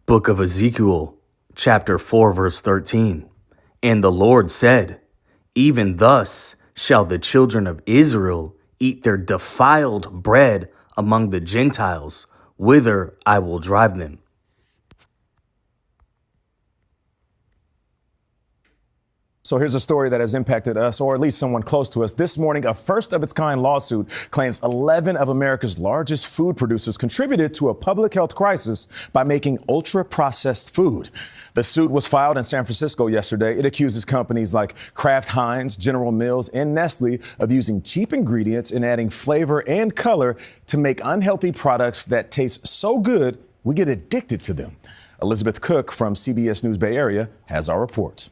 Book of Ezekiel, chapter 4, verse 13. And the Lord said, even thus shall the children of Israel eat their defiled bread among the Gentiles, whither I will drive them. So here's a story that has impacted us, or at least someone close to us. This morning, a first-of-its-kind lawsuit claims 11 of America's largest food producers contributed to a public health crisis by making ultra-processed food. The suit was filed in San Francisco yesterday. It accuses companies like Kraft Heinz, General Mills, and Nestle of using cheap ingredients and adding flavor and color to make unhealthy products that taste so good we get addicted to them. Elizabeth Cook from CBS News Bay Area has our report.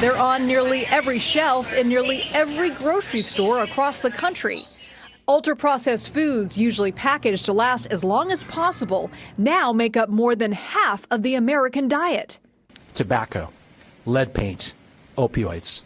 They're on nearly every shelf in nearly every grocery store across the country. Ultra-processed foods, usually packaged to last as long as possible, now make up more than half of the American diet. Tobacco, lead paint, opioids.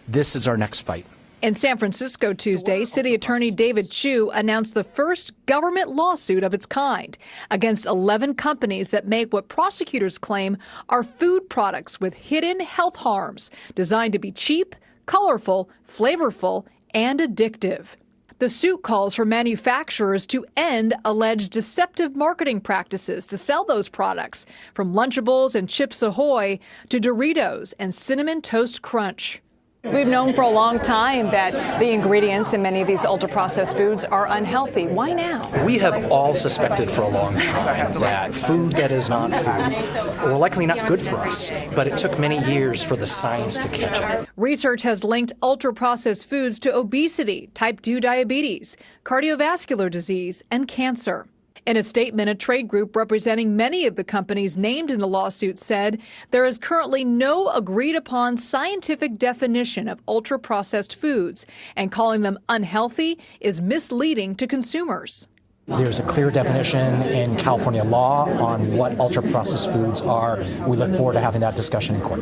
This is our next fight. In San Francisco Tuesday, City Attorney David Chu announced the first government lawsuit of its kind against 11 companies that make what prosecutors claim are food products with hidden health harms, designed to be cheap, colorful, flavorful, and addictive. The suit calls for manufacturers to end alleged deceptive marketing practices to sell those products, from Lunchables and Chips Ahoy to Doritos and Cinnamon Toast Crunch. We've known for a long time that the ingredients in many of these ultra-processed foods are unhealthy. Why now? We have all suspected for a long time that food that is not food were likely not good for us, but it took many years for the science to catch up. Research has linked ultra-processed foods to obesity, type 2 diabetes, cardiovascular disease, and cancer. In a statement, a trade group representing many of the companies named in the lawsuit said there is currently no agreed-upon scientific definition of ultra-processed foods, and calling them unhealthy is misleading to consumers. There's a clear definition in California law on what ultra-processed foods are. We look forward to having that discussion in court.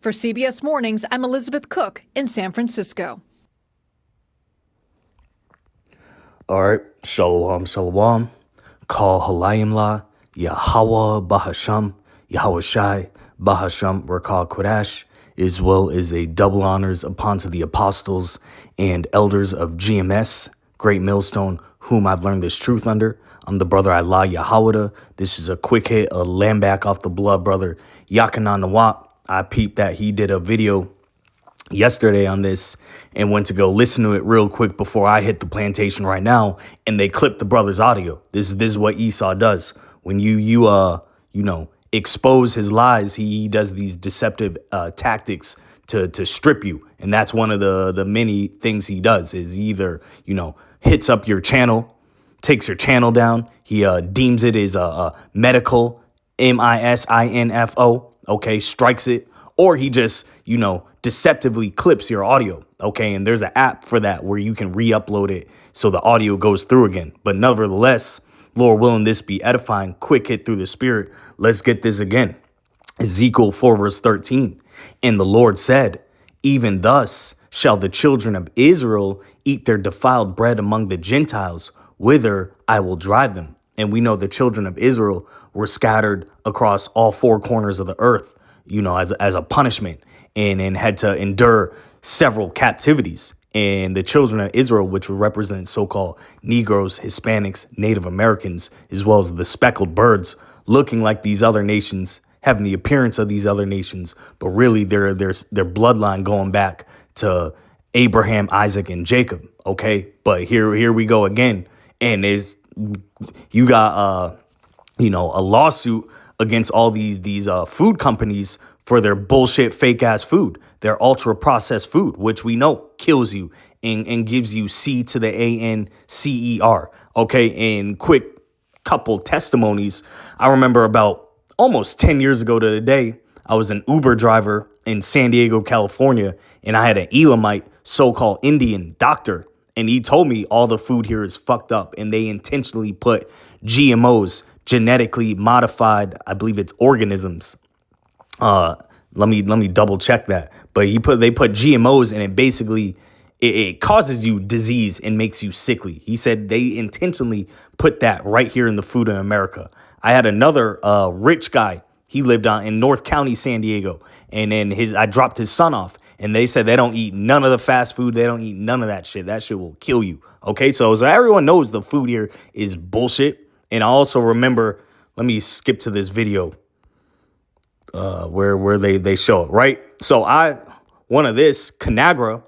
For CBS Mornings, I'm Elizabeth Cook in San Francisco. All right, shalom, shalom. Call Halayim La, Yahweh Bahasham, Yahweh Shai, Bahasham, Rakal Kodash, as well as a double honors upon to the apostles and elders of GMS, Great Millstone, whom I've learned this truth under. I'm the brother Allah Yahweh. This is a quick hit, a lamb back off the blood brother, Yakanan Nawat. I peeped that he did a video yesterday on this and went to go listen to it real quick before I hit the plantation right now, and they clipped the brother's audio. This is what Esau does. When you expose his lies, he does these deceptive tactics to strip you. And that's one of the many things he does, is either, hits up your channel, takes your channel down. He deems it as a medical, MISINFO, okay, strikes it, or he just, deceptively clips your audio, okay? And there's an app for that where you can re-upload it so the audio goes through again. But nevertheless, Lord willing, this be edifying, quick hit through the spirit. Let's get this again. Ezekiel 4 verse 13. And the Lord said, even thus shall the children of Israel eat their defiled bread among the Gentiles, whither I will drive them. And we know the children of Israel were scattered across all four corners of the earth, as a punishment, and had to endure several captivities. And the children of Israel, which would represent so-called Negroes, Hispanics, Native Americans, as well as the speckled birds, looking like these other nations, having the appearance of these other nations, but really their bloodline going back to Abraham, Isaac, and Jacob. Okay, but here we go again, and you got a lawsuit against all these food companies for their bullshit fake ass food, their ultra processed food, which we know kills you and gives you C to the ANCER. Okay, and quick couple testimonies. I remember about almost 10 years ago to the day, I was an Uber driver in San Diego, California, and I had an Elamite, so-called Indian doctor, and he told me all the food here is fucked up, and they intentionally put GMOs, genetically modified, I believe it's organisms. Let me double check that. But they put GMOs, and it basically it causes you disease and makes you sickly. He said they intentionally put that right here in the food in America. I had another rich guy. He lived in North County, San Diego. And then I dropped his son off. And they said they don't eat none of the fast food. They don't eat none of that shit. That shit will kill you. Okay, so everyone knows the food here is bullshit. And I also remember, let me skip to this video where they show it, right? So one of this, Conagra,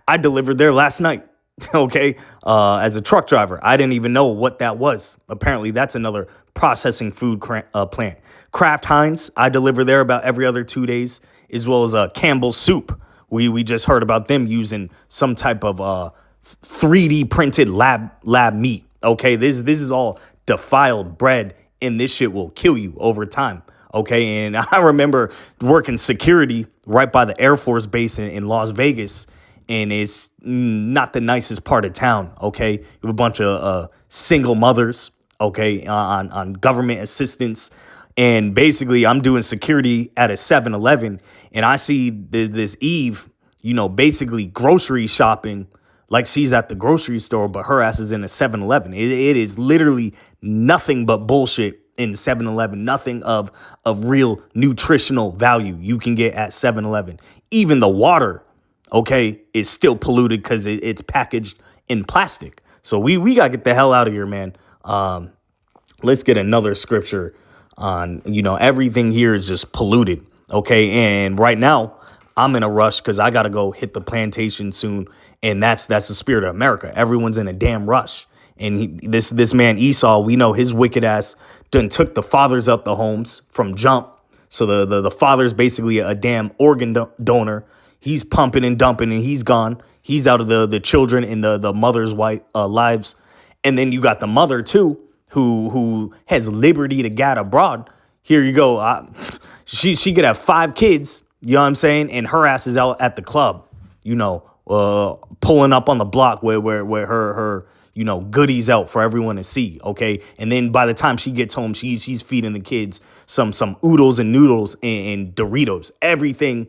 I delivered there last night, okay, as a truck driver. I didn't even know what that was. Apparently, that's another processing food plant. Kraft Heinz, I deliver there about every other 2 days, as well as Campbell's Soup. We just heard about them using some type of 3D printed lab meat. Okay, this is all defiled bread, and this shit will kill you over time. Okay, and I remember working security right by the Air Force Base in Las Vegas, and it's not the nicest part of town. Okay, you have a bunch of single mothers. Okay, on government assistance. And basically, I'm doing security at a 7-Eleven, and I see this Eve, basically grocery shopping like she's at the grocery store, but her ass is in a 7-Eleven. It is literally nothing but bullshit in 7-Eleven, nothing of real nutritional value you can get at 7-Eleven. Even the water, okay, is still polluted because it's packaged in plastic. So we got to get the hell out of here, man. Let's get another scripture on, everything here is just polluted. Okay. And right now I'm in a rush because I got to go hit the plantation soon. And that's the spirit of America. Everyone's in a damn rush. And this man Esau, we know his wicked ass done took the fathers out the homes from jump. So the father's basically a damn organ donor. He's pumping and dumping and he's gone. He's out of the children and the mother's lives. And then you got the mother too, who has liberty to gad abroad. Here you go. She could have 5 kids, you know what I'm saying? And her ass is out at the club, pulling up on the block where her goodies out for everyone to see. Okay. And then by the time she gets home, she's feeding the kids some oodles and noodles and Doritos. Everything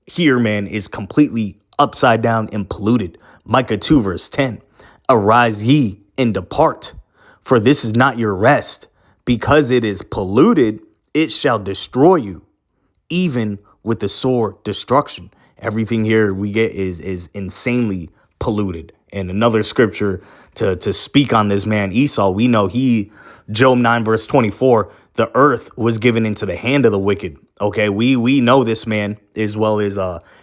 here, man, is completely upside down and polluted. Micah 2 verse 10, arise ye and depart, for this is not your rest. Because it is polluted, it shall destroy you, even with the sore destruction. Everything here we get is insanely polluted. And another scripture to speak on this man Esau, we know Job 9 verse 24, the earth was given into the hand of the wicked. Okay, we know this man, as well as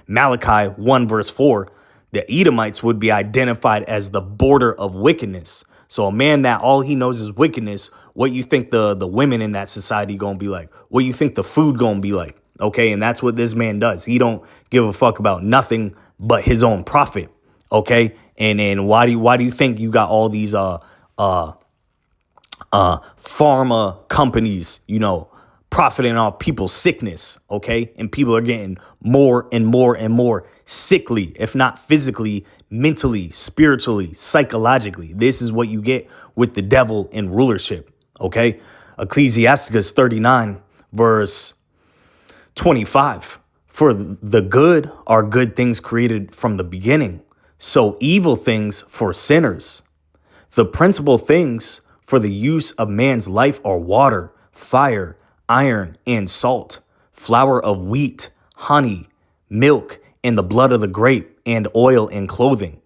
Malachi 1 verse 4, the Edomites would be identified as the border of wickedness. So a man that all he knows is wickedness, what you think the women in that society gonna be like? What you think the food gonna be like? Okay, and that's what this man does. He don't give a fuck about nothing but his own profit. Okay, and why do you think you got all these pharma companies, profiting off people's sickness, okay? And people are getting more and more and more sickly, if not physically, mentally, spiritually, psychologically. This is what you get with the devil in rulership, okay? Ecclesiasticus 39 verse 25, for the good are good things created from the beginning, so evil things for sinners. The principal things for the use of man's life are water, fire, iron, and salt, flour of wheat, honey, milk, and the blood of the grape, and oil and clothing.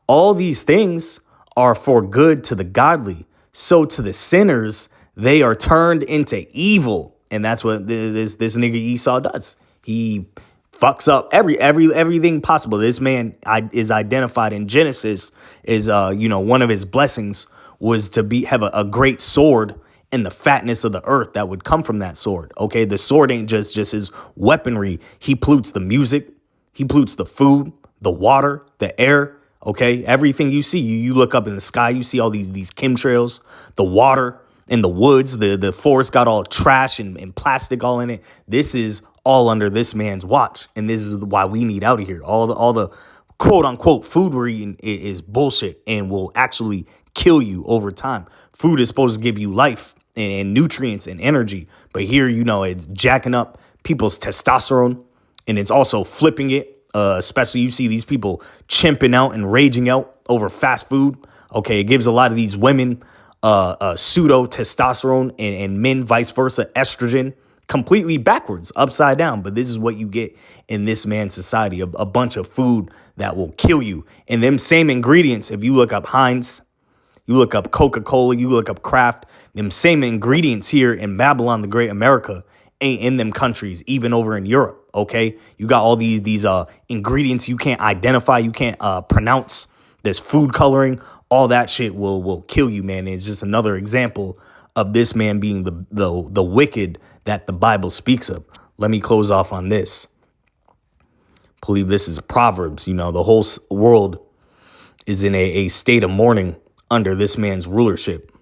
All these things are for good to the godly. So to the sinners, they are turned into evil. And that's what this nigga Esau does. He fucks up everything possible. This man is identified in Genesis as, one of his blessings was to have a great sword and the fatness of the earth that would come from that sword. Okay, the sword ain't just his weaponry. He pollutes the music. He pollutes the food, the water, the air. Okay, everything you see, you look up in the sky, you see all these chemtrails, the water in the woods, the forest got all trash and plastic all in it. This is all under this man's watch, and this is why we need out of here. All the quote unquote food we're eating is bullshit and will actually kill you over time. Food is supposed to give you life and nutrients and energy, but here, it's jacking up people's testosterone, and it's also flipping it Especially you see these people chimping out and raging out over fast food. Okay, it gives a lot of these women pseudo testosterone and men vice versa estrogen, completely backwards, upside down. But this is what you get in this man's society, a bunch of food that will kill you. And them same ingredients, if you look up Heinz, you look up Coca-Cola, you look up Kraft, them same ingredients here in Babylon the Great America ain't in them countries, even over in Europe, okay? You got all these ingredients you can't identify, you can't pronounce. There's food coloring, all that shit will kill you, man. It's just another example of this man being the wicked that the Bible speaks of. Let me close off on this. I believe this is Proverbs. You know, the whole world is in a state of mourning under this man's rulership. I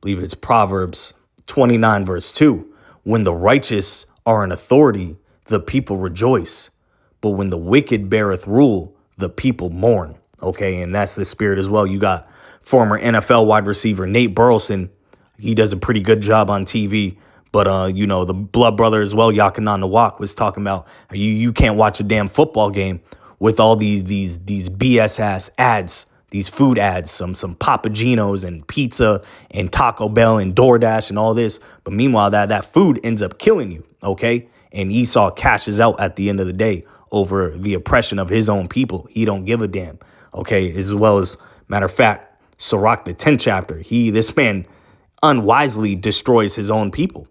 believe it's Proverbs 29 verse 2. When the righteous are in authority, the people rejoice. But when the wicked beareth rule, the people mourn. Okay, and that's the spirit as well. You got former NFL wide receiver Nate Burleson. He does a pretty good job on TV. But, you know, the blood brother as well, Yakinan Nawak, was talking about you can't watch a damn football game with all these BS ass ads, these food ads, some Papa Gino's and pizza and Taco Bell and DoorDash and all this. But meanwhile, that food ends up killing you. OK, and Esau cashes out at the end of the day over the oppression of his own people. He don't give a damn. OK, as well as matter of fact, Sirach, the 10th chapter, this man unwisely destroys his own people.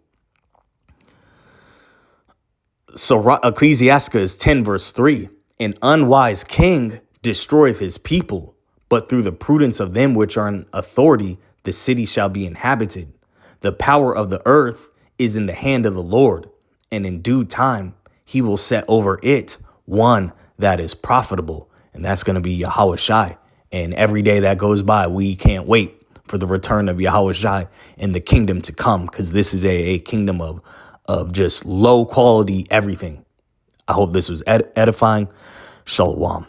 So Ecclesiastes 10 verse 3, an unwise king destroyeth his people, but through the prudence of them which are in authority, the city shall be inhabited. The power of the earth is in the hand of the Lord, and in due time he will set over it one that is profitable. And that's going to be Yahweh Shai. And every day that goes by, we can't wait for the return of Yahweh Shai and the kingdom to come, because this is a kingdom of just low quality everything. I hope this was edifying. Shalom.